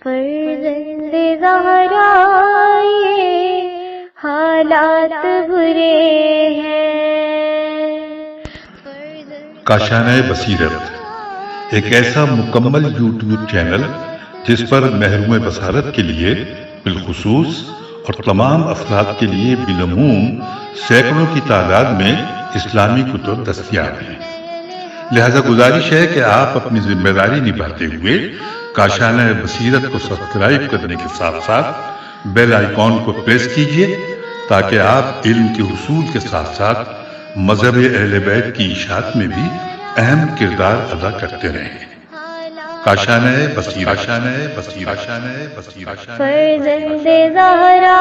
فرزند زہرا یہ حالات برے ہیں۔ کاشانۂ بصیرت ایک ایسا مکمل یوٹیوب چینل جس پر محروم بصارت کے لیے بالخصوص اور تمام افراد کے لیے بالعموم سینکڑوں کی تعداد میں اسلامی کتب دستیاب ہیں۔ لہذا گزارش ہے کہ آپ اپنی ذمہ داری نبھاتے ہوئے کاشانۂ بصیرت کو سبسکرائب کرنے کے ساتھ ساتھ بیل آئیکن کو پریس کیجیے تاکہ آپ علم کے حصول کے ساتھ ساتھ مذہب اہل بیت کی اشاعت میں بھی اہم کردار ادا کرتے رہیں۔ کاشانۂ بصیرت، کاشانۂ بصیرت، کاشانۂ بصیرت۔ فرزند زہرا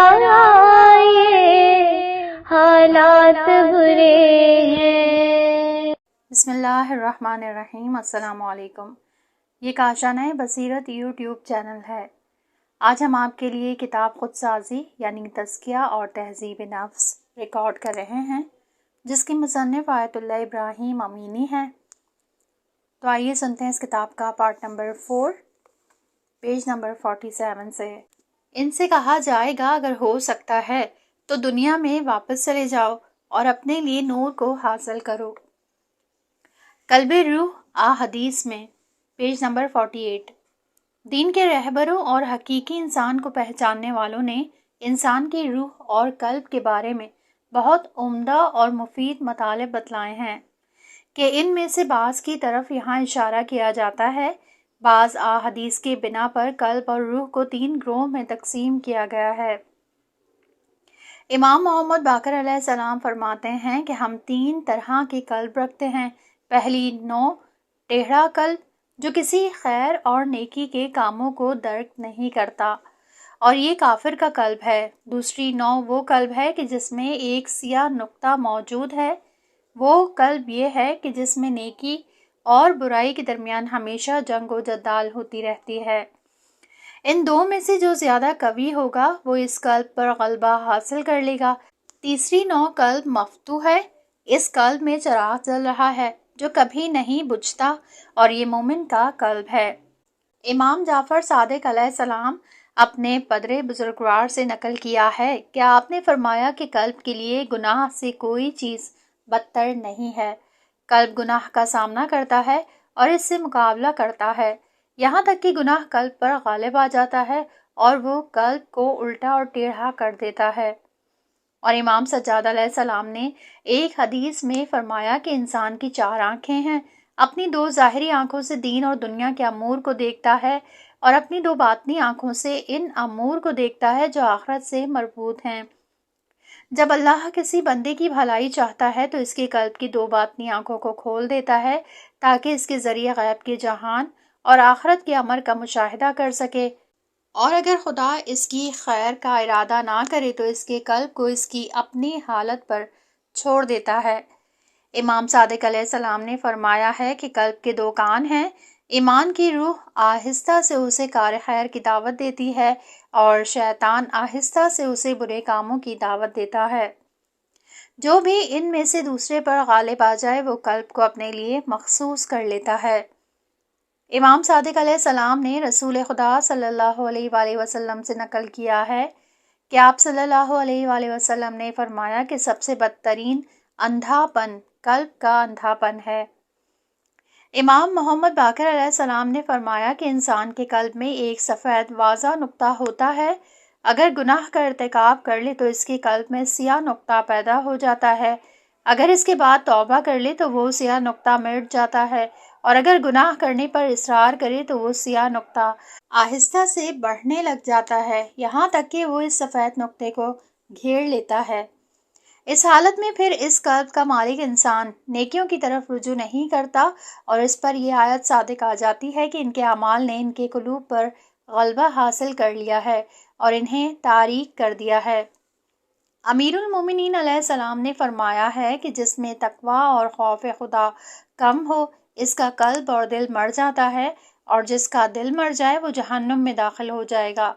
یہ حالات برے ہیں۔ بسم اللہ الرحمن الرحیم۔ السلام علیکم۔ یہ کاشانۂ بصیرت یوٹیوب چینل ہے۔ آج ہم آپ کے لیے کتاب خود سازی یعنی تزکیہ اور تہذیب نفس ریکارڈ کر رہے ہیں، جس کی مصنف آیت اللہ ابراہیم امینی ہیں۔ تو آئیے سنتے ہیں اس کتاب کا پارٹ نمبر 4 پیج نمبر 47 سے۔ ان سے کہا جائے گا اگر ہو سکتا ہے تو دنیا میں واپس چلے جاؤ اور اپنے لیے نور کو حاصل کرو۔ قلب روح حدیث میں پیج نمبر 48۔ دین کے رہبروں اور حقیقی انسان کو پہچاننے والوں نے انسان کی روح اور قلب کے بارے میں بہت عمدہ اور مفید مطالب بتلائے ہیں کہ ان میں سے بعض کی طرف یہاں اشارہ کیا جاتا ہے۔ بعض احادیث کے بنا پر قلب اور روح کو 3 گروہ میں تقسیم کیا گیا ہے۔ امام محمد باقر علیہ السلام فرماتے ہیں کہ ہم 3 طرح کے قلب رکھتے ہیں۔ پہلی نوع ٹیڑھا قلب جو کسی خیر اور نیکی کے کاموں کو درک نہیں کرتا اور یہ کافر کا قلب ہے۔ دوسری نوع وہ قلب ہے کہ جس میں ایک سیاہ نقطہ موجود ہے۔ وہ قلب یہ ہے کہ جس میں نیکی اور برائی کے درمیان ہمیشہ جنگ و جدال ہوتی رہتی ہے۔ ان 2 میں سے جو زیادہ قوی ہوگا وہ اس قلب پر غلبہ حاصل کر لے گا۔ تیسری نوع قلب مفتوح ہے۔ اس قلب میں چراغ جل رہا ہے جو کبھی نہیں بجھتا اور یہ مومن کا قلب ہے۔ امام جعفر صادق علیہ السلام اپنے پدر بزرگوار سے نقل کیا ہے کہ آپ نے فرمایا کہ قلب کے لیے گناہ سے کوئی چیز بدتر نہیں ہے۔ قلب گناہ کا سامنا کرتا ہے اور اس سے مقابلہ کرتا ہے، یہاں تک کہ گناہ قلب پر غالب آ جاتا ہے اور وہ قلب کو الٹا اور ٹیڑھا کر دیتا ہے۔ اور امام سجاد علیہ السلام نے ایک حدیث میں فرمایا کہ انسان کی 4 آنکھیں ہیں۔ اپنی 2 ظاہری آنکھوں سے دین اور دنیا کے امور کو دیکھتا ہے اور اپنی 2 باطنی آنکھوں سے ان امور کو دیکھتا ہے جو آخرت سے مربوط ہیں۔ جب اللہ کسی بندے کی بھلائی چاہتا ہے تو اس کے قلب کی 2 باطنی آنکھوں کو کھول دیتا ہے تاکہ اس کے ذریعے غیب کے جہان اور آخرت کے امر کا مشاہدہ کر سکے، اور اگر خدا اس کی خیر کا ارادہ نہ کرے تو اس کے قلب کو اس کی اپنی حالت پر چھوڑ دیتا ہے۔ امام صادق علیہ السلام نے فرمایا ہے کہ قلب کے 2 کان ہیں۔ ایمان کی روح آہستہ سے اسے کار خیر کی دعوت دیتی ہے اور شیطان آہستہ سے اسے برے کاموں کی دعوت دیتا ہے۔ جو بھی ان میں سے دوسرے پر غالب آ جائے وہ قلب کو اپنے لیے مخصوص کر لیتا ہے۔ امام صادق علیہ السلام نے رسول خدا صلی اللہ علیہ وآلہ وسلم سے نقل کیا ہے کہ آپ صلی اللہ علیہ وآلہ وسلم نے فرمایا کہ سب سے بدترین اندھا پن قلب کا اندھا پن ہے۔ امام محمد باقر علیہ السلام نے فرمایا کہ انسان کے قلب میں ایک سفید واضح نقطہ ہوتا ہے، اگر گناہ کا ارتکاب کر لے تو اس کے قلب میں سیاہ نقطہ پیدا ہو جاتا ہے، اگر اس کے بعد توبہ کر لے تو وہ سیاہ نقطہ مٹ جاتا ہے، اور اگر گناہ کرنے پر اصرار کرے تو وہ سیاہ نقطہ آہستہ سے بڑھنے لگ جاتا ہے، یہاں تک کہ وہ اس سفید نقطے کو گھیر لیتا ہے۔ اس حالت میں پھر اس قلب کا مالک انسان نیکیوں کی طرف رجوع نہیں کرتا اور اس پر یہ آیت صادق آ جاتی ہے کہ ان کے اعمال نے ان کے قلوب پر غلبہ حاصل کر لیا ہے اور انہیں تاریک کر دیا ہے۔ امیر المومنین علیہ السلام نے فرمایا ہے کہ جس میں تقویٰ اور خوف خدا کم ہو اس کا قلب اور دل مر جاتا ہے، اور جس کا دل مر جائے وہ جہنم میں داخل ہو جائے گا۔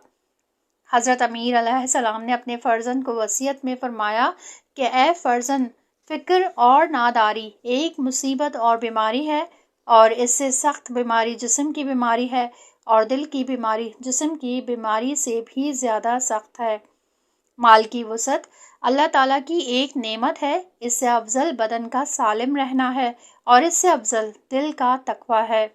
حضرت امیر علیہ السلام نے اپنے فرزند کو وصیت میں فرمایا کہ اے فرزند، فکر اور ناداری ایک مصیبت اور بیماری ہے، اور اس سے سخت بیماری جسم کی بیماری ہے، اور دل کی بیماری جسم کی بیماری سے بھی زیادہ سخت ہے۔ مال کی وسعت اللہ تعالیٰ کی ایک نعمت ہے، اس سے افضل بدن کا سالم رہنا ہے اور اس سے افضل دل کا تقویٰ ہے۔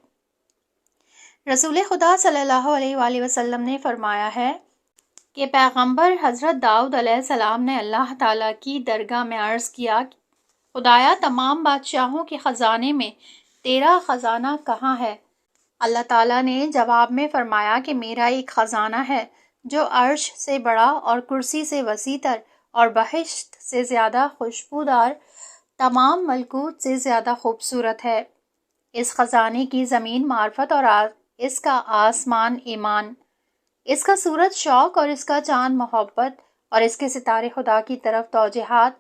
رسول خدا صلی اللہ علیہ وآلہ وسلم نے فرمایا ہے کہ پیغمبر حضرت داؤد علیہ السلام نے اللہ تعالیٰ کی درگاہ میں عرض کیا، خدایا تمام بادشاہوں کے خزانے میں تیرا خزانہ کہاں ہے؟ اللہ تعالیٰ نے جواب میں فرمایا کہ میرا ایک خزانہ ہے جو عرش سے بڑا اور کرسی سے وسیع تر اور بہشت سے زیادہ خوشبودار، تمام ملکوت سے زیادہ خوبصورت ہے۔ اس خزانے کی زمین معرفت اور اس کا آسمان ایمان، اس کا سورج شوق اور اس کا چاند محبت اور اس کے ستارے خدا کی طرف توجہات،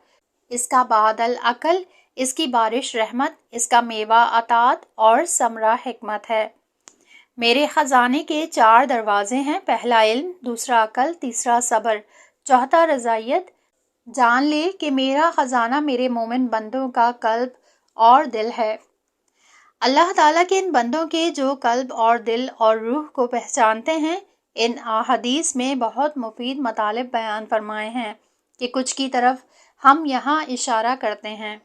اس کا بادل عقل، اس کی بارش رحمت، اس کا میوہ اطاعت اور ثمرہ حکمت ہے۔ میرے خزانے کے 4 دروازے ہیں، پہلا علم، دوسرا عقل، تیسرا صبر، چوتھا رضائیت۔ جان لے کہ میرا خزانہ میرے مومن بندوں کا قلب اور دل ہے۔ اللہ تعالیٰ کے ان بندوں کے جو قلب اور دل اور روح کو پہچانتے ہیں، ان احادیث میں بہت مفید مطالب بیان فرمائے ہیں کہ کچھ کی طرف ہم یہاں اشارہ کرتے ہیں۔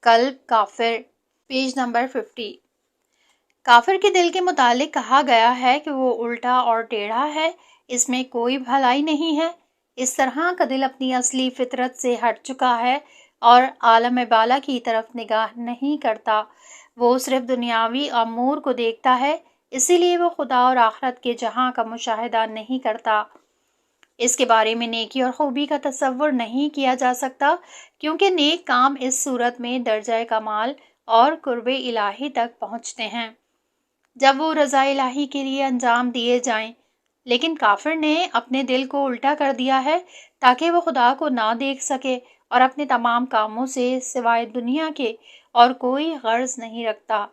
قلب کافر، پیج نمبر 50۔ کافر کے دل کے متعلق کہا گیا ہے کہ وہ الٹا اور ٹیڑھا ہے، اس میں کوئی بھلائی نہیں ہے۔ اس طرح کا دل اپنی اصلی فطرت سے ہٹ چکا ہے اور عالم بالا کی طرف نگاہ نہیں کرتا، وہ صرف دنیاوی امور کو دیکھتا ہے، اسی لیے وہ خدا اور آخرت کے جہاں کا مشاہدہ نہیں کرتا۔ اس کے بارے میں نیکی اور خوبی کا تصور نہیں کیا جا سکتا، کیونکہ نیک کام اس صورت میں درجہ کمال اور قرب الہی تک پہنچتے ہیں جب وہ رضا الہی کے لیے انجام دیے جائیں، لیکن کافر نے اپنے دل کو الٹا کر دیا ہے تاکہ وہ خدا کو نہ دیکھ سکے اور اپنے تمام کاموں سے سوائے دنیا کے اور کوئی غرض نہیں رکھتا۔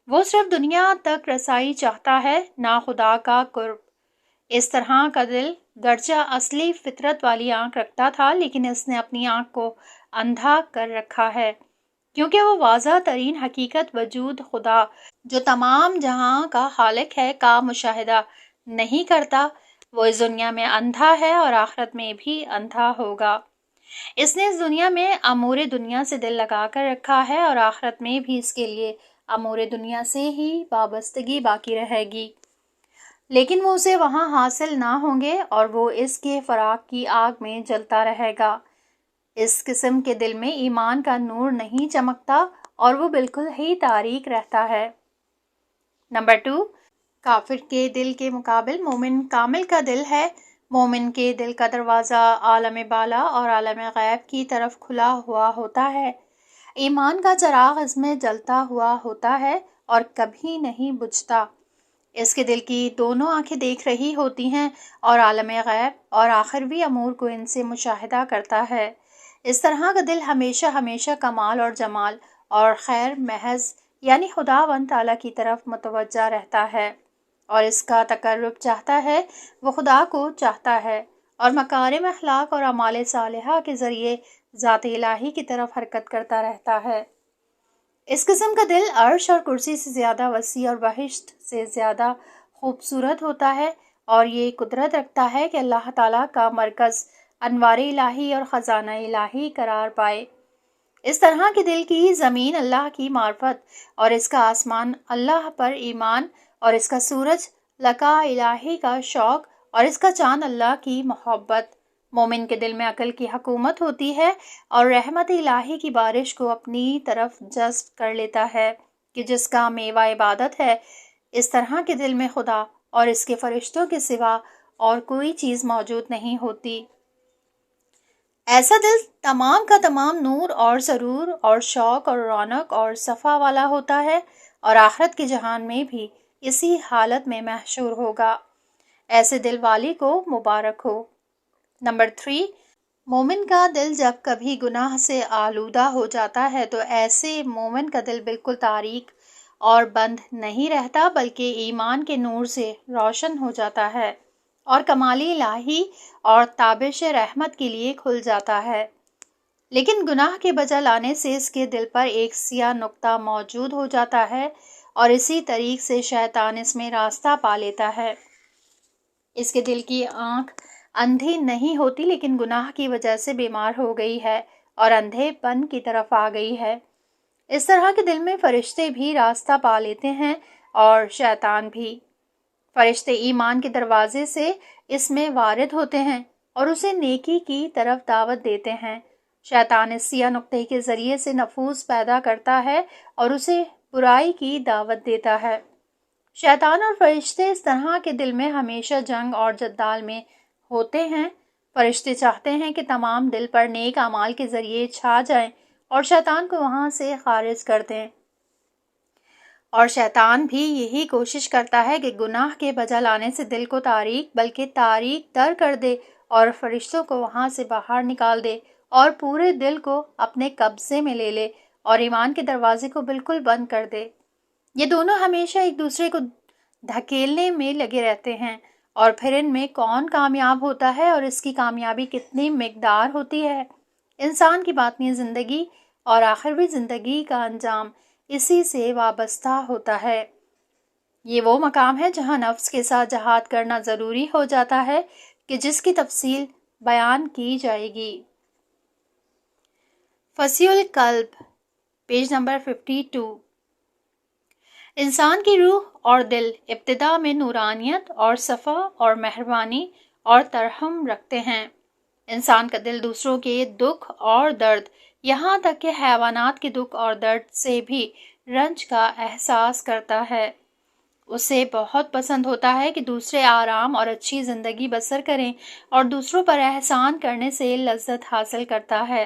وہ صرف دنیا تک رسائی چاہتا ہے، نہ خدا کا قرب۔ اس طرح کا دل گرچہ اصلی فطرت والی آنکھ رکھتا تھا، لیکن اس نے اپنی آنکھ کو اندھا کر رکھا ہے، کیونکہ وہ واضح ترین حقیقت وجود خدا جو تمام جہاں کا خالق ہے کا مشاہدہ نہیں کرتا۔ وہ اس دنیا میں اندھا ہے اور آخرت میں بھی اندھا ہوگا۔ اس نے اس دنیا میں امور دنیا سے دل لگا کر رکھا ہے اور آخرت میں بھی اس کے لیے امور دنیا سے ہی وابستگی باقی رہے گی، لیکن وہ اسے وہاں حاصل نہ ہوں گے اور وہ اس کے فراق کی آگ میں جلتا رہے گا۔ اس قسم کے دل میں ایمان کا نور نہیں چمکتا اور وہ بالکل ہی تاریک رہتا ہے۔ نمبر 2، کافر کے دل کے مقابل مومن کامل کا دل ہے۔ مومن کے دل کا دروازہ عالم بالا اور عالم غیب کی طرف کھلا ہوا ہوتا ہے۔ ایمان کا چراغ اس میں جلتا ہوا ہوتا ہے اور کبھی نہیں بجھتا۔ اس کے دل کی دونوں آنکھیں دیکھ رہی ہوتی ہیں اور عالم غیب اور آخروی امور کو ان سے مشاہدہ کرتا ہے۔ اس طرح کا دل ہمیشہ ہمیشہ کمال اور جمال اور خیر محض یعنی خداوند تعالیٰ کی طرف متوجہ رہتا ہے اور اس کا تقرب چاہتا ہے، وہ خدا کو چاہتا ہے اور مکارم اخلاق اور اعمال صالحہ کے ذریعے ذات الہی کی طرف حرکت کرتا رہتا ہے۔ اس قسم کا دل عرش اور کرسی سے زیادہ وسیع اور بہشت سے زیادہ خوبصورت ہوتا ہے اور یہ قدرت رکھتا ہے کہ اللہ تعالیٰ کا مرکز انوار الہی اور خزانہ الہی قرار پائے۔ اس طرح کے دل کی زمین اللہ کی معرفت اور اس کا آسمان اللہ پر ایمان اور اس کا سورج لقاء الہی کا شوق اور اس کا چاند اللہ کی محبت۔ مومن کے دل میں عقل کی حکومت ہوتی ہے اور رحمت الہی کی بارش کو اپنی طرف جذب کر لیتا ہے کہ جس کا میوہ عبادت ہے۔ اس طرح کے دل میں خدا اور اس کے فرشتوں کے سوا اور کوئی چیز موجود نہیں ہوتی۔ ایسا دل تمام کا تمام نور اور سرور اور شوق اور رونق اور صفا والا ہوتا ہے اور آخرت کے جہان میں بھی اسی حالت میں محشور ہوگا۔ ایسے دل والی کو مبارک ہو۔ نمبر 3، مومن کا دل جب کبھی گناہ سے آلودہ ہو جاتا ہے تو ایسے مومن کا دل بالکل تاریک اور بند نہیں رہتا، بلکہ ایمان کے نور سے روشن ہو جاتا ہے اور کمال الہی اور تابش رحمت کے لیے کھل جاتا ہے۔ لیکن گناہ کے بجا لانے سے اس کے دل پر ایک سیاہ نقطہ موجود ہو جاتا ہے اور اسی طریق سے شیطان اس میں راستہ پا لیتا ہے۔ اس کے دل کی آنکھ اندھی نہیں ہوتی لیکن گناہ کی وجہ سے بیمار ہو گئی ہے اور اندھے پن کی طرف آ گئی ہے۔ اس طرح کے دل میں فرشتے بھی راستہ پا لیتے ہیں اور شیطان بھی۔ فرشتے ایمان کے دروازے سے اس میں وارد ہوتے ہیں اور اسے نیکی کی طرف دعوت دیتے ہیں۔ شیطان اس سیاہ نقطے کے ذریعے سے نفوذ پیدا کرتا ہے اور اسے برائی کی دعوت دیتا ہے۔ شیطان اور فرشتے اس طرح کے دل میں ہمیشہ جنگ اور جدال میں ہوتے ہیں۔ فرشتے چاہتے ہیں کہ تمام دل پر نیک اعمال کے ذریعے چھا جائیں اور شیطان کو وہاں سے خارج کر دیں، اور شیطان بھی یہی کوشش کرتا ہے کہ گناہ کے بجا لانے سے دل کو تاریک بلکہ تاریک تر کر دے اور فرشتوں کو وہاں سے باہر نکال دے اور پورے دل کو اپنے قبضے میں لے لے اور ایمان کے دروازے کو بالکل بند کر دے۔ یہ دونوں ہمیشہ ایک دوسرے کو دھکیلنے میں لگے رہتے ہیں، اور پھر ان میں کون کامیاب ہوتا ہے اور اس کی کامیابی کتنی مقدار ہوتی ہے۔ انسان کی باطنی زندگی اور آخروی زندگی کا انجام اسی سے وابستہ ہوتا ہے۔ یہ وہ مقام ہے جہاں نفس کے ساتھ جہاد کرنا ضروری ہو جاتا ہے کہ جس کی تفصیل بیان کی جائے گی۔ فصیح القلب، پیج نمبر 52۔ انسان کی روح اور دل ابتدا میں نورانیت اور صفا اور مہربانی اور ترحم رکھتے ہیں۔ انسان کا دل دوسروں کے دکھ اور درد، یہاں تک کہ حیوانات کے دکھ اور درد سے بھی رنج کا احساس کرتا ہے۔ اسے بہت پسند ہوتا ہے کہ دوسرے آرام اور اچھی زندگی بسر کریں اور دوسروں پر احسان کرنے سے لذت حاصل کرتا ہے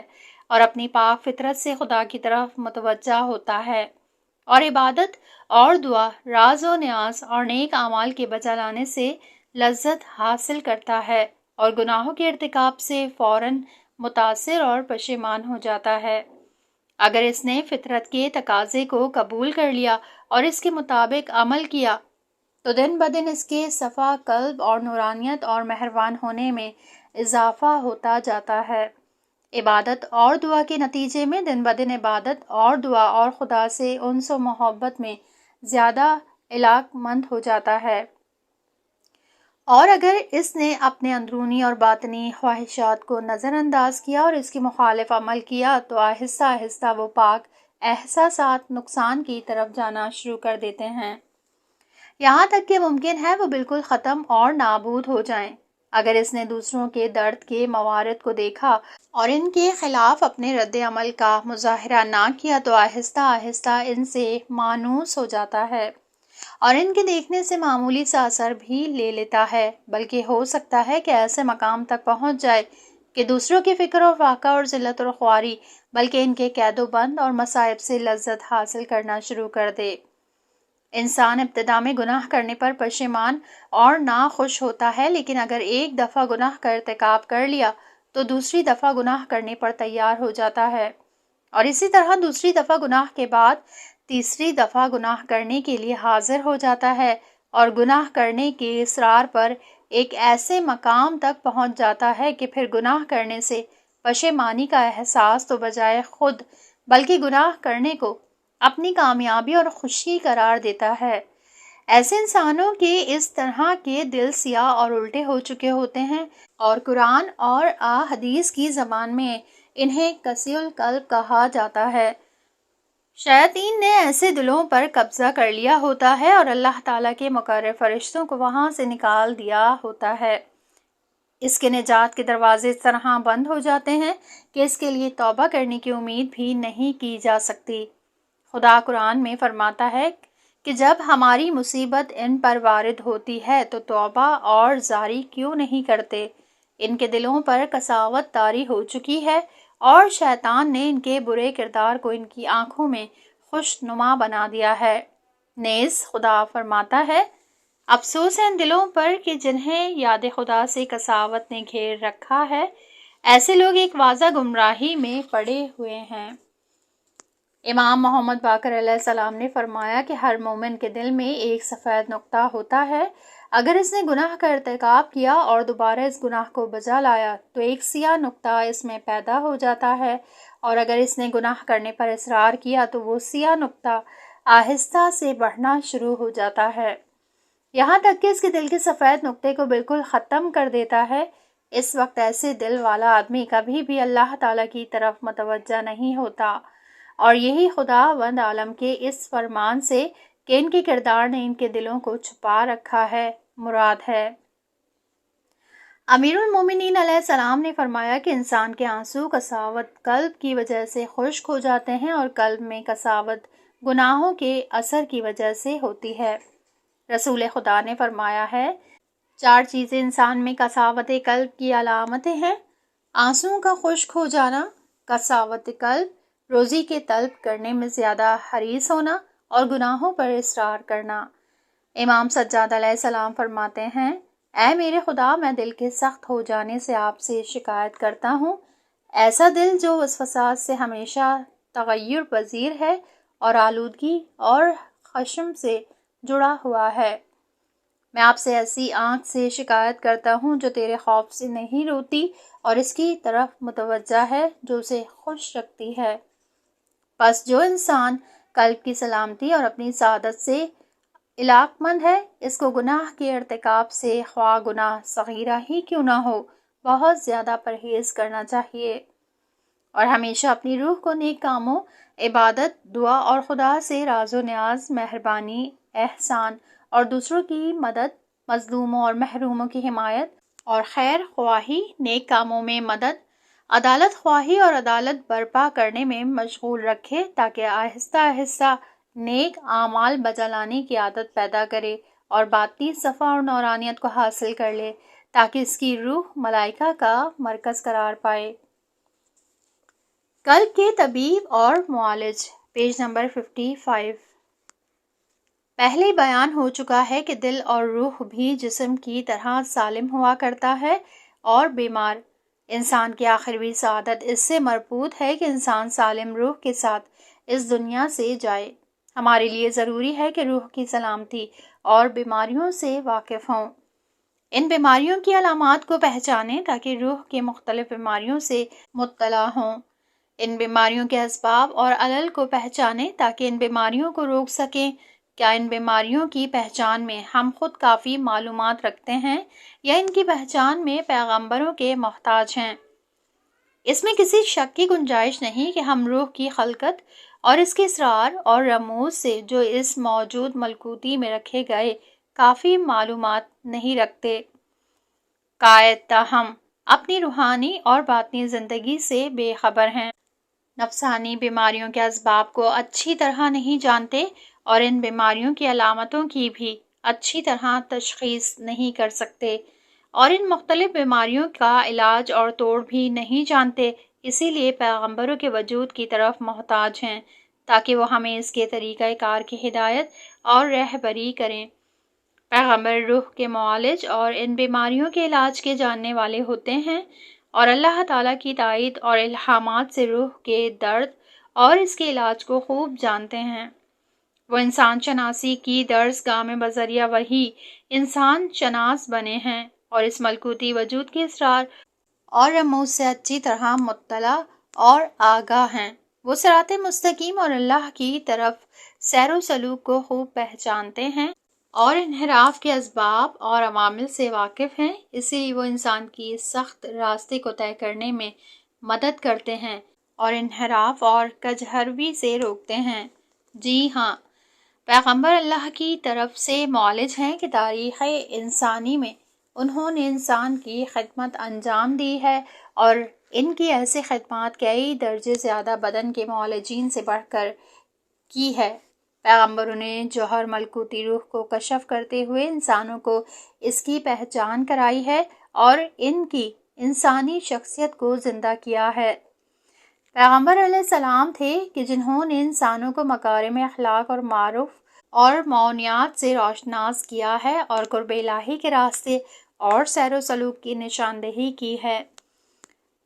اور اپنی پاک فطرت سے خدا کی طرف متوجہ ہوتا ہے، اور عبادت اور دعا، راز و نیاز اور نیک اعمال کے بجا لانے سے لذت حاصل کرتا ہے اور گناہوں کے ارتکاب سے فوراً متاثر اور پشیمان ہو جاتا ہے۔ اگر اس نے فطرت کے تقاضے کو قبول کر لیا اور اس کے مطابق عمل کیا تو دن بدن اس کے صفا قلب اور نورانیت اور مہربان ہونے میں اضافہ ہوتا جاتا ہے۔ عبادت اور دعا کے نتیجے میں دن بدن عبادت اور دعا اور خدا سے انس و محبت میں زیادہ علاقہ مند ہو جاتا ہے، اور اگر اس نے اپنے اندرونی اور باطنی خواہشات کو نظر انداز کیا اور اس کے مخالف عمل کیا تو آہستہ آہستہ وہ پاک احساسات نقصان کی طرف جانا شروع کر دیتے ہیں، یہاں تک کہ ممکن ہے وہ بالکل ختم اور نابود ہو جائیں۔ اگر اس نے دوسروں کے درد کے موارد کو دیکھا اور ان کے خلاف اپنے رد عمل کا مظاہرہ نہ کیا تو آہستہ آہستہ ان سے مانوس ہو جاتا ہے اور ان کے دیکھنے سے معمولی سا اثر بھی لے لیتا ہے، بلکہ ہو سکتا ہے کہ ایسے مقام تک پہنچ جائے کہ دوسروں کی فکر اور واقعہ اور ذلت اور خواری بلکہ ان کے قید و بند اور مصائب سے لذت حاصل کرنا شروع کر دے۔ انسان ابتدا میں گناہ کرنے پر پشیمان اور ناخوش ہوتا ہے، لیکن اگر ایک دفعہ گناہ کا ارتکاب کر لیا تو دوسری دفعہ گناہ کرنے پر تیار ہو جاتا ہے، اور اسی طرح دوسری دفعہ گناہ کے بعد تیسری دفعہ گناہ کرنے کے لیے حاضر ہو جاتا ہے اور گناہ کرنے کے اصرار پر ایک ایسے مقام تک پہنچ جاتا ہے کہ پھر گناہ کرنے سے پشیمانی کا احساس تو بجائے خود بلکہ گناہ کرنے کو اپنی کامیابی اور خوشی قرار دیتا ہے۔ ایسے انسانوں کے اس طرح کے دل سیاہ اور الٹے ہو چکے ہوتے ہیں، اور قرآن اور حدیث کی زبان میں انہیں قسی القلب کہا جاتا ہے۔ شیاطین نے ایسے دلوں پر قبضہ کر لیا ہوتا ہے اور اللہ تعالیٰ کے مقرر فرشتوں کو وہاں سے نکال دیا ہوتا ہے۔ اس کے نجات کے دروازے اس طرح بند ہو جاتے ہیں کہ اس کے لیے توبہ کرنے کی امید بھی نہیں کی جا سکتی۔ خدا قرآن میں فرماتا ہے کہ جب ہماری مصیبت ان پر وارد ہوتی ہے تو توبہ اور زاری کیوں نہیں کرتے؟ ان کے دلوں پر قساوت طاری ہو چکی ہے اور شیطان نے ان کے برے کردار کو ان کی آنکھوں میں خوش نما بنا دیا ہے۔ نیز خدا فرماتا ہے، افسوس ہے ان دلوں پر کہ جنہیں یاد خدا سے قساوت نے گھیر رکھا ہے، ایسے لوگ ایک واضح گمراہی میں پڑے ہوئے ہیں۔ امام محمد باقر علیہ السلام نے فرمایا کہ ہر مومن کے دل میں ایک سفید نقطہ ہوتا ہے، اگر اس نے گناہ کا ارتکاب کیا اور دوبارہ اس گناہ کو بجا لایا تو ایک سیاہ نقطہ اس میں پیدا ہو جاتا ہے، اور اگر اس نے گناہ کرنے پر اصرار کیا تو وہ سیاہ نقطہ آہستہ سے بڑھنا شروع ہو جاتا ہے، یہاں تک کہ اس کے دل کے سفید نقطے کو بالکل ختم کر دیتا ہے۔ اس وقت ایسے دل والا آدمی کبھی بھی اللہ تعالیٰ کی طرف متوجہ نہیں ہوتا، اور یہی خداوند عالم کے اس فرمان سے کہ ان کے کردار نے ان کے دلوں کو چھپا رکھا ہے مراد ہے۔ امیر المومنین علیہ السلام نے فرمایا کہ انسان کے آنسو قساوت قلب کی وجہ سے خشک ہو جاتے ہیں، اور قلب میں قساوت گناہوں کے اثر کی وجہ سے ہوتی ہے۔ رسول خدا نے فرمایا ہے، 4 چیزیں انسان میں قساوت قلب کی علامتیں ہیں: آنسوؤں کا خشک ہو جانا، قساوت قلب، روزی کے طلب کرنے میں زیادہ حریص ہونا، اور گناہوں پر اصرار کرنا۔ امام سجاد علیہ السلام فرماتے ہیں، اے میرے خدا، میں دل کے سخت ہو جانے سے آپ سے شکایت کرتا ہوں، ایسا دل جو وسوسات سے ہمیشہ تغیر پذیر ہے اور آلودگی اور خشم سے جڑا ہوا ہے۔ میں آپ سے ایسی آنکھ سے شکایت کرتا ہوں جو تیرے خوف سے نہیں روتی اور اس کی طرف متوجہ ہے جو اسے خوش رکھتی ہے۔ پس جو انسان قلب کی سلامتی اور اپنی سعادت سے علاقمند ہے، اس کو گناہ کے ارتکاب سے، خواہ گناہ صغیرہ ہی کیوں نہ ہو، بہت زیادہ پرہیز کرنا چاہیے، اور ہمیشہ اپنی روح کو نیک کاموں، عبادت، دعا اور خدا سے راز و نیاز، مہربانی، احسان اور دوسروں کی مدد، مظلوموں اور محروموں کی حمایت اور خیر خواہی، نیک کاموں میں مدد، عدالت خواہی اور عدالت برپا کرنے میں مشغول رکھے، تاکہ آہستہ آہستہ نیک اعمال بجا لانے کی عادت پیدا کرے اور باطنی صفا اور نورانیت کو حاصل کر لے، تاکہ اس کی روح ملائکہ کا مرکز قرار پائے۔ قلب کے طبیب اور معالج، پیج نمبر 55۔ پہلے بیان ہو چکا ہے کہ دل اور روح بھی جسم کی طرح سالم ہوا کرتا ہے اور بیمار۔ انسان کی آخروی سعادت اس سے مربوط ہے کہ انسان سالم روح کے ساتھ اس دنیا سے جائے۔ ہمارے لیے ضروری ہے کہ روح کی سلامتی اور بیماریوں سے واقف ہوں، ان بیماریوں کی علامات کو پہچانیں تاکہ روح کے مختلف بیماریوں سے مطلع ہوں، ان بیماریوں کے اسباب اور علل کو پہچانیں تاکہ ان بیماریوں کو روک سکیں۔ کیا ان بیماریوں کی پہچان میں ہم خود کافی معلومات رکھتے ہیں یا ان کی پہچان میں پیغمبروں کے محتاج ہیں؟ اس میں کسی شک کی گنجائش نہیں کہ ہم روح کی خلقت اور اس کے اسرار اور رموز سے جو اس موجود ملکوتی میں رکھے گئے کافی معلومات نہیں رکھتے۔ قائد تاہم اپنی روحانی اور باطنی زندگی سے بے خبر ہیں، نفسانی بیماریوں کے اسباب کو اچھی طرح نہیں جانتے اور ان بیماریوں کی علامتوں کی بھی اچھی طرح تشخیص نہیں کر سکتے، اور ان مختلف بیماریوں کا علاج اور توڑ بھی نہیں جانتے، اسی لیے پیغمبروں کے وجود کی طرف محتاج ہیں تاکہ وہ ہمیں اس کے طریقہ کار کی ہدایت اور رہبری کریں۔ پیغمبر روح کے معالج اور ان بیماریوں کے علاج کے جاننے والے ہوتے ہیں، اور اللہ تعالیٰ کی تائید اور الہامات سے روح کے درد اور اس کے علاج کو خوب جانتے ہیں۔ وہ انسان شناسی کی درسگاہ میں بذریعہ وحی انسان شناس بنے ہیں اور اس ملکوتی وجود کے اسرار اور رموز سے اچھی طرح مطلع اور آگاہ ہیں۔ وہ صراط مستقیم اور اللہ کی طرف سیر و سلوک کو خوب پہچانتے ہیں اور انحراف کے اسباب اور عوامل سے واقف ہیں، اسی لیے وہ انسان کی اس سخت راستے کو طے کرنے میں مدد کرتے ہیں اور انحراف اور کجہروی سے روکتے ہیں۔ جی ہاں، پیغمبر اللہ کی طرف سے معالج ہیں کہ تاریخ انسانی میں انہوں نے انسان کی خدمت انجام دی ہے، اور ان کی ایسی خدمات کئی درجے زیادہ بدن کے معالجین سے بڑھ کر کی ہے۔ پیغمبروں نے جوہر ملکوتی روح کو کشف کرتے ہوئے انسانوں کو اس کی پہچان کرائی ہے اور ان کی انسانی شخصیت کو زندہ کیا ہے۔ پیغمبر علیہ السلام تھے کہ جنہوں نے انسانوں کو مکارم اخلاق اور معروف اور معونیات سے روشناس کیا ہے اور قرب الہی کے راستے اور سیر و سلوک کی نشاندہی کی ہے۔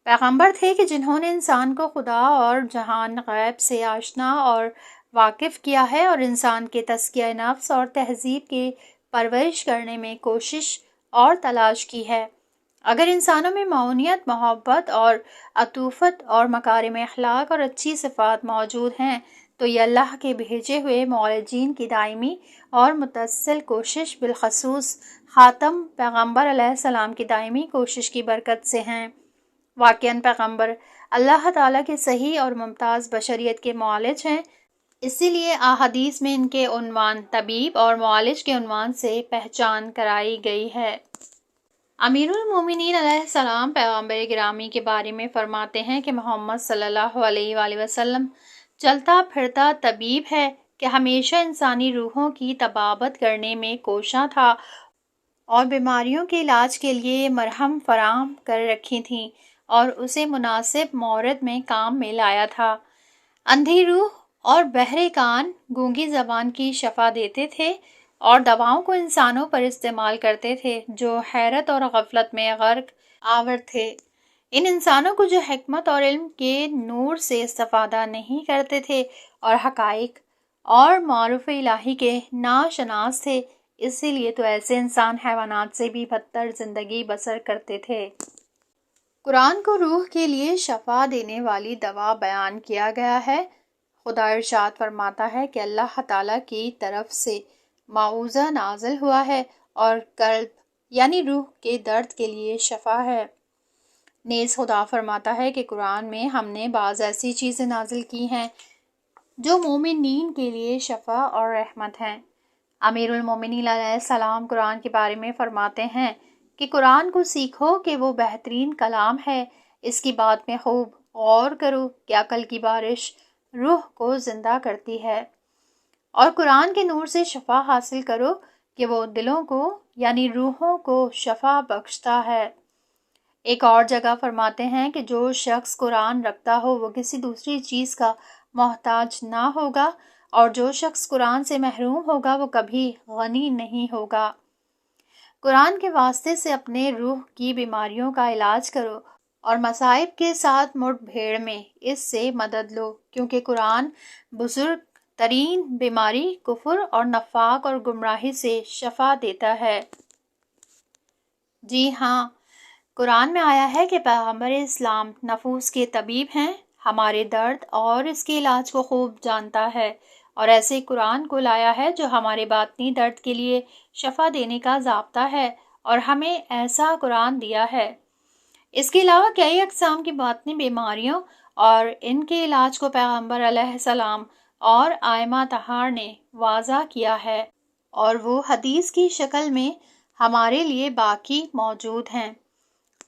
پیغمبر تھے کہ جنہوں نے انسان کو خدا اور جہان غیب سے آشنا اور واقف کیا ہے اور انسان کے تزکیہ نفس اور تہذیب کی پرورش کرنے میں کوشش اور تلاش کی ہے۔ اگر انسانوں میں معونیت، محبت اور عطوفت اور مکارم اخلاق اور اچھی صفات موجود ہیں تو یہ اللہ کے بھیجے ہوئے معالجین کی دائمی اور متسلسل کوشش، بالخصوص خاتم پیغمبر علیہ السلام کی دائمی کوشش کی برکت سے ہیں۔ واقعاً پیغمبر اللہ تعالیٰ کے صحیح اور ممتاز بشریت کے معالج ہیں، اسی لیے احادیث میں ان کے عنوان طبیب اور معالج کے عنوان سے پہچان کرائی گئی ہے۔ امیر المومنین علیہ السلام پیغمبر گرامی کے بارے میں فرماتے ہیں کہ محمد صلی اللہ علیہ وآلہ وسلم چلتا پھرتا طبیب ہے کہ ہمیشہ انسانی روحوں کی طبابت کرنے میں کوشاں تھا اور بیماریوں کے علاج کے لیے مرہم فراہم کر رکھی تھیں اور اسے مناسب مورد میں کام میں لایا تھا۔ اندھی روح اور بہرے کان، گونگی زبان کی شفا دیتے تھے اور دواؤں کو انسانوں پر استعمال کرتے تھے جو حیرت اور غفلت میں غرق آور تھے۔ ان انسانوں کو جو حکمت اور علم کے نور سے استفادہ نہیں کرتے تھے اور حقائق اور معارف الہی کے ناشناس تھے، اسی لیے تو ایسے انسان حیوانات سے بھی بدتر زندگی بسر کرتے تھے۔ قرآن کو روح کے لیے شفا دینے والی دوا بیان کیا گیا ہے۔ خدا ارشاد فرماتا ہے کہ اللہ تعالیٰ کی طرف سے معوذہ نازل ہوا ہے اور قلب یعنی روح کے درد کے لیے شفا ہے۔ نیز خدا فرماتا ہے کہ قرآن میں ہم نے بعض ایسی چیزیں نازل کی ہیں جو مومنین کے لیے شفا اور رحمت ہیں۔ امیر المومنین علیہ السلام قرآن کے بارے میں فرماتے ہیں کہ قرآن کو سیکھو کہ وہ بہترین کلام ہے، اس کی بات میں خوب غور کرو کہ عقل کی بارش روح کو زندہ کرتی ہے، اور قرآن کے نور سے شفا حاصل کرو کہ وہ دلوں کو یعنی روحوں کو شفا بخشتا ہے۔ ایک اور جگہ فرماتے ہیں کہ جو شخص قرآن رکھتا ہو وہ کسی دوسری چیز کا محتاج نہ ہوگا، اور جو شخص قرآن سے محروم ہوگا وہ کبھی غنی نہیں ہوگا۔ قرآن کے واسطے سے اپنے روح کی بیماریوں کا علاج کرو اور مصائب کے ساتھ مٹ بھیڑ میں اس سے مدد لو، کیونکہ قرآن بزرگ ترین بیماری کفر اور نفاق اور گمراہی سے شفا دیتا ہے۔ جی ہاں، قرآن میں آیا ہے کہ پیغمبر اسلام نفوس کے طبیب ہیں، ہمارے درد اور اس کے علاج کو خوب جانتا ہے، اور ایسے قرآن کو لایا ہے جو ہمارے باطنی درد کے لیے شفا دینے کا ضابطہ ہے، اور ہمیں ایسا قرآن دیا ہے۔ اس کے علاوہ کئی اقسام کی باطنی بیماریوں اور ان کے علاج کو پیغمبر علیہ السلام اور ائمہ طہار نے واضح کیا ہے، اور وہ حدیث کی شکل میں ہمارے لیے باقی موجود ہیں۔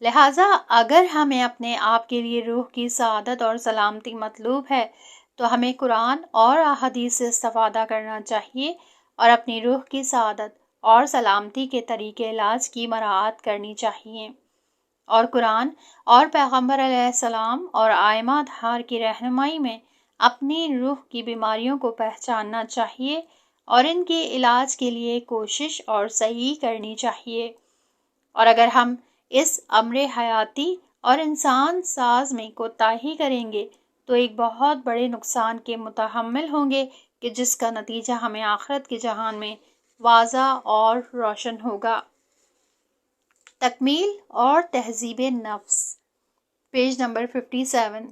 لہٰذا اگر ہمیں اپنے آپ کے لیے روح کی سعادت اور سلامتی مطلوب ہے تو ہمیں قرآن اور احادیث سے استفادہ کرنا چاہیے اور اپنی روح کی سعادت اور سلامتی کے طریقے علاج کی مراعات کرنی چاہیے، اور قرآن اور پیغمبر علیہ السلام اور ائمہ اطہار کی رہنمائی میں اپنی روح کی بیماریوں کو پہچاننا چاہیے اور ان کے علاج کے لیے کوشش اور صحیح کرنی چاہیے۔ اور اگر ہم اس امر حیاتی اور انسان ساز میں کوتاہی کریں گے تو ایک بہت بڑے نقصان کے متحمل ہوں گے کہ جس کا نتیجہ ہمیں آخرت کے جہان میں واضح اور روشن ہوگا۔ تکمیل اور تہذیب نفس، پیج نمبر 57۔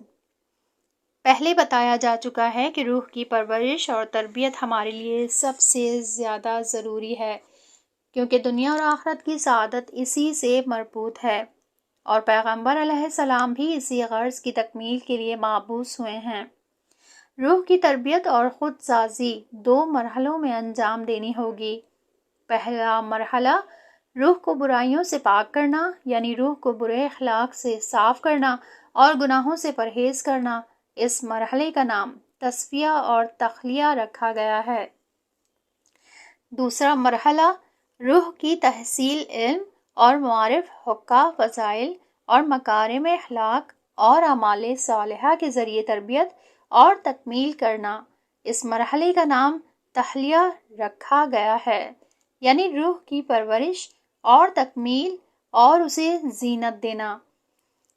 پہلے بتایا جا چکا ہے کہ روح کی پرورش اور تربیت ہمارے لیے سب سے زیادہ ضروری ہے، کیونکہ دنیا اور آخرت کی سعادت اسی سے مربوط ہے، اور پیغمبر علیہ السلام بھی اسی غرض کی تکمیل کے لیے مبعوث ہوئے ہیں۔ روح کی تربیت اور خود سازی 2 مرحلوں میں انجام دینی ہوگی۔ پہلا مرحلہ روح کو برائیوں سے پاک کرنا، یعنی روح کو برے اخلاق سے صاف کرنا اور گناہوں سے پرہیز کرنا۔ اس مرحلے کا نام تصفیہ اور تخلیہ رکھا گیا ہے۔ دوسرا مرحلہ روح کی تحصیل علم اور معارف، حقہ، فضائل اور مکارم اخلاق اور اعمال صالحہ کے ذریعے تربیت اور تکمیل کرنا۔ اس مرحلے کا نام تخلیہ رکھا گیا ہے، یعنی روح کی پرورش اور تکمیل اور اسے زینت دینا۔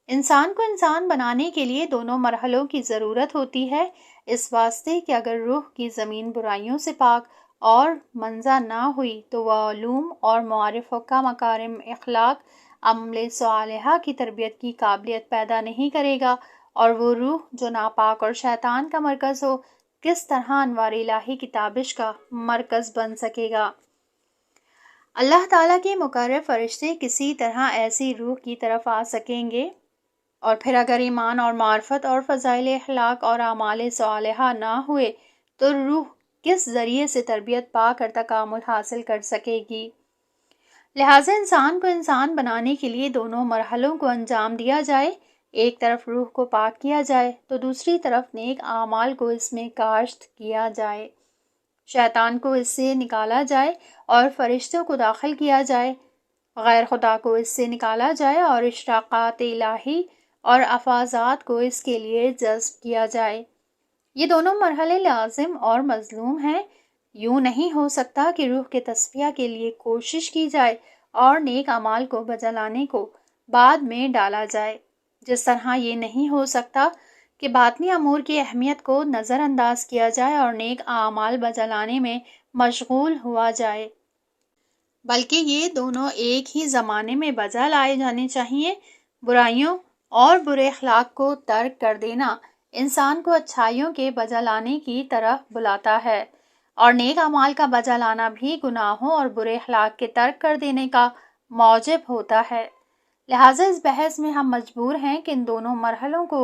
انسان کو انسان بنانے کے لیے دونوں مرحلوں کی ضرورت ہوتی ہے، اس واسطے کہ اگر روح کی زمین برائیوں سے پاک اور منزہ نہ ہوئی تو وہ علوم اور معارف، حقہ، مکارم اخلاق، عمل صالحہ کی تربیت کی قابلیت پیدا نہیں کرے گا، اور وہ روح جو ناپاک اور شیطان کا مرکز ہو کس طرح انوار الہی کی تابش کا مرکز بن سکے گا۔ اللہ تعالیٰ کے مقرر فرشتے کسی طرح ایسی روح کی طرف آ سکیں گے، اور پھر اگر ایمان اور معرفت اور فضائل اخلاق اور اعمال صالحہ نہ ہوئے تو روح کس ذریعے سے تربیت پا کر تکامل حاصل کر سکے گی؟ لہٰذا انسان کو انسان بنانے کے لیے دونوں مرحلوں کو انجام دیا جائے، ایک طرف روح کو پاک کیا جائے تو دوسری طرف نیک اعمال کو اس میں کاشت کیا جائے، شیطان کو اس سے نکالا جائے اور فرشتوں کو داخل کیا جائے، غیر خدا کو اس سے نکالا جائے اور اشراقات الہی اور افاضات کو اس کے لیے جذب کیا جائے۔ یہ دونوں مرحلے لازم اور مظلوم ہیں۔ یوں نہیں ہو سکتا کہ روح کے تصفیہ کے لیے کوشش کی جائے اور نیک اعمال کو بجا لانے کو بعد میں ڈالا جائے، جس طرح یہ نہیں ہو سکتا کہ باطنی امور کی اہمیت کو نظر انداز کیا جائے اور نیک اعمال بجا لانے میں مشغول ہوا جائے، بلکہ یہ دونوں ایک ہی زمانے میں بجا لائے جانے چاہیے۔ برائیوں اور برے اخلاق کو ترک کر دینا انسان کو اچھائیوں کے بجا لانے کی طرف بلاتا ہے، اور نیک اعمال کا بجا لانا بھی گناہوں اور برے اخلاق کے ترک کر دینے کا موجب ہوتا ہے۔ لہٰذا اس بحث میں ہم مجبور ہیں کہ ان دونوں مرحلوں کو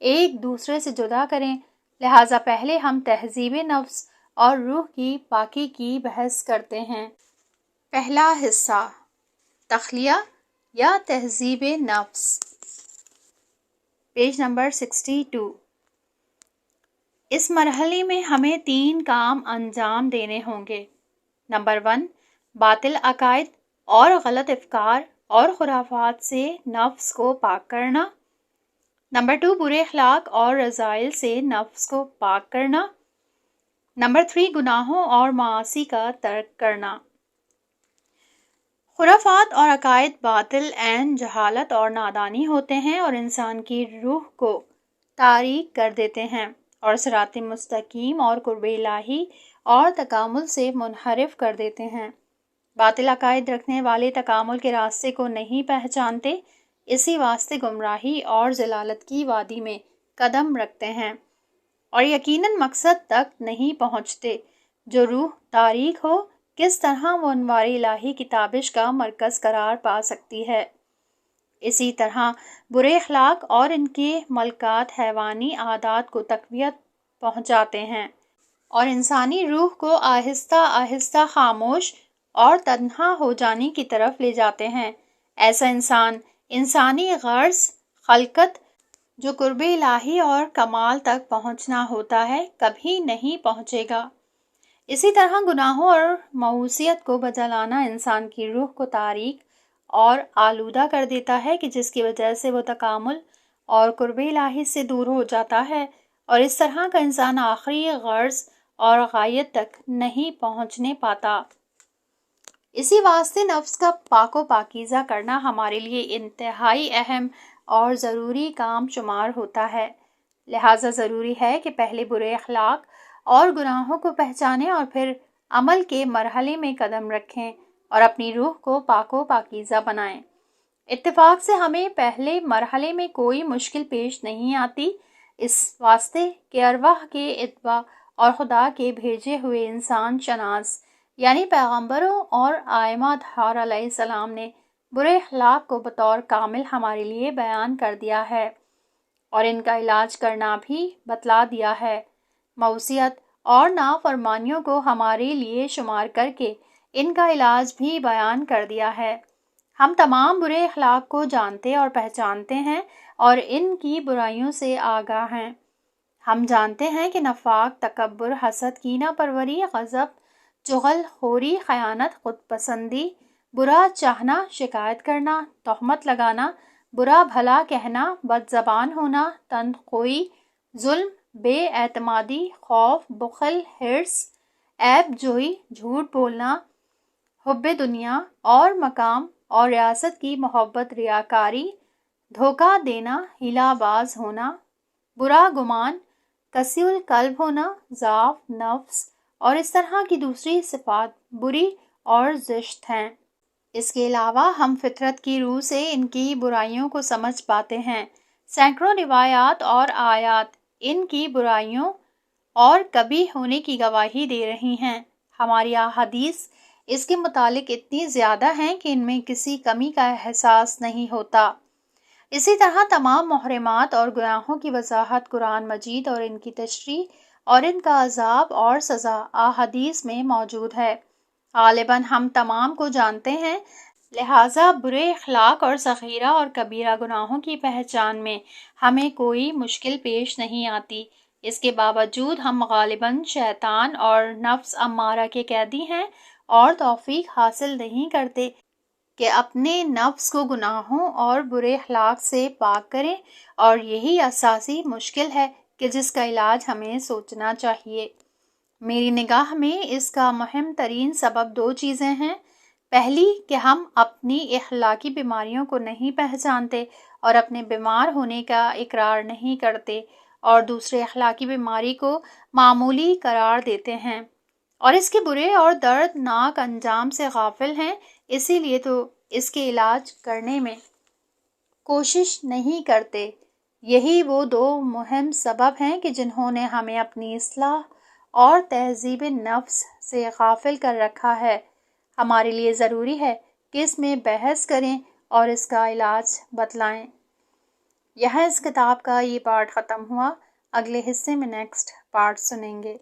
ایک دوسرے سے جدا کریں۔ لہٰذا پہلے ہم تہذیب نفس اور روح کی پاکی کی بحث کرتے ہیں۔ پہلا حصہ، تخلیہ یا تہذیب نفس، پیج نمبر 62۔ اس مرحلے میں ہمیں 3 کام انجام دینے ہوں گے۔ نمبر 1، باطل عقائد اور غلط افکار اور خرافات سے نفس کو پاک کرنا۔ نمبر 2، برے اخلاق اور رذائل سے نفس کو پاک کرنا۔ نمبر 3، گناہوں اور معاصی کا ترک کرنا۔ خرافات اور عقائد باطل عین جہالت اور نادانی ہوتے ہیں اور انسان کی روح کو تاریک کر دیتے ہیں اور صراط مستقیم اور قرب الہی اور تکامل سے منحرف کر دیتے ہیں۔ باطل عقائد رکھنے والے تکامل کے راستے کو نہیں پہچانتے، اسی واسطے گمراہی اور ضلالت کی وادی میں قدم رکھتے ہیں اور یقیناً مقصد تک نہیں پہنچتے۔ جو روح تاریک ہو کس طرح وہ انوار الہی کی تابش کا مرکز قرار پا سکتی ہے؟ اسی طرح برے اخلاق اور ان کے ملکات حیوانی عادات کو تقویت پہنچاتے ہیں اور انسانی روح کو آہستہ آہستہ خاموش اور تنہا ہو جانے کی طرف لے جاتے ہیں۔ ایسا انسان انسانی غرض خلقت جو قرب الہی اور کمال تک پہنچنا ہوتا ہے کبھی نہیں پہنچے گا۔ اسی طرح گناہوں اور معصیت کو بجا لانا انسان کی روح کو تاریک اور آلودہ کر دیتا ہے کہ جس کی وجہ سے وہ تکامل اور قرب الہی سے دور ہو جاتا ہے اور اس طرح کا انسان آخری غرض اور غایت تک نہیں پہنچنے پاتا۔ اسی واسطے نفس کا پاک و پاکیزہ کرنا ہمارے لیے انتہائی اہم اور ضروری کام شمار ہوتا ہے۔ لہٰذا ضروری ہے کہ پہلے برے اخلاق اور گناہوں کو پہچانیں اور پھر عمل کے مرحلے میں قدم رکھیں اور اپنی روح کو پاک و پاکیزہ بنائیں۔ اتفاق سے ہمیں پہلے مرحلے میں کوئی مشکل پیش نہیں آتی، اس واسطے کہ ارواح کے اتباع اور خدا کے بھیجے ہوئے انسان شناس یعنی پیغمبروں اور ائمہ اطہار علیہ السلام نے برے اخلاق کو بطور کامل ہمارے لیے بیان کر دیا ہے اور ان کا علاج کرنا بھی بتلا دیا ہے۔ معصیت اور نافرمانیوں کو ہمارے لیے شمار کر کے ان کا علاج بھی بیان کر دیا ہے۔ ہم تمام برے اخلاق کو جانتے اور پہچانتے ہیں اور ان کی برائیوں سے آگاہ ہیں۔ ہم جانتے ہیں کہ نفاق، تکبر، حسد، کینہ پروری، غضب، چغل خوری، خیانت، خود پسندی، برا چاہنا، شکایت کرنا، تہمت لگانا، برا بھلا کہنا، بد زبان ہونا، تندخوئی، ظلم، بے اعتمادی، خوف، بخل، حرص، عیب جوئی، جھوٹ بولنا، حب دنیا اور مقام اور ریاست کی محبت، ریاکاری، دھوکہ دینا، ہیلہ باز ہونا، برا گمان، کسی القلب ہونا، ضعف نفس اور اس طرح کی دوسری صفات بری اور زشت ہیں۔ اس کے علاوہ ہم فطرت کی روح سے ان کی برائیوں کو سمجھ پاتے ہیں۔ سینکڑوں روایات اور آیات ان کی برائیوں اور کبھی ہونے کی گواہی دے رہی ہیں۔ ہماری احادیث اس کے متعلق اتنی زیادہ ہیں کہ ان میں کسی کمی کا احساس نہیں ہوتا۔ اسی طرح تمام محرمات اور گناہوں کی وضاحت قرآن مجید اور ان کی تشریح اور ان کا عذاب اور سزا احادیث میں موجود ہے۔ غالباً ہم تمام کو جانتے ہیں، لہٰذا برے اخلاق اور صغیرہ اور کبیرہ گناہوں کی پہچان میں ہمیں کوئی مشکل پیش نہیں آتی۔ اس کے باوجود ہم غالباً شیطان اور نفس امارہ کے قیدی ہیں اور توفیق حاصل نہیں کرتے کہ اپنے نفس کو گناہوں اور برے اخلاق سے پاک کریں، اور یہی اساسی مشکل ہے کہ جس کا علاج ہمیں سوچنا چاہیے۔ میری نگاہ میں اس کا مہم ترین سبب دو چیزیں ہیں۔ پہلی کہ ہم اپنی اخلاقی بیماریوں کو نہیں پہچانتے اور اپنے بیمار ہونے کا اقرار نہیں کرتے، اور دوسرے اخلاقی بیماری کو معمولی قرار دیتے ہیں اور اس کے برے اور دردناک انجام سے غافل ہیں، اسی لیے تو اس کے علاج کرنے میں کوشش نہیں کرتے۔ یہی وہ دو مہم سبب ہیں کہ جنہوں نے ہمیں اپنی اصلاح اور تہذیب نفس سے غافل کر رکھا ہے۔ ہمارے لیے ضروری ہے کہ اس میں بحث کریں اور اس کا علاج بتلائیں۔ یہاں اس کتاب کا یہ پارٹ ختم ہوا۔ اگلے حصے میں نیکسٹ پارٹ سنیں گے۔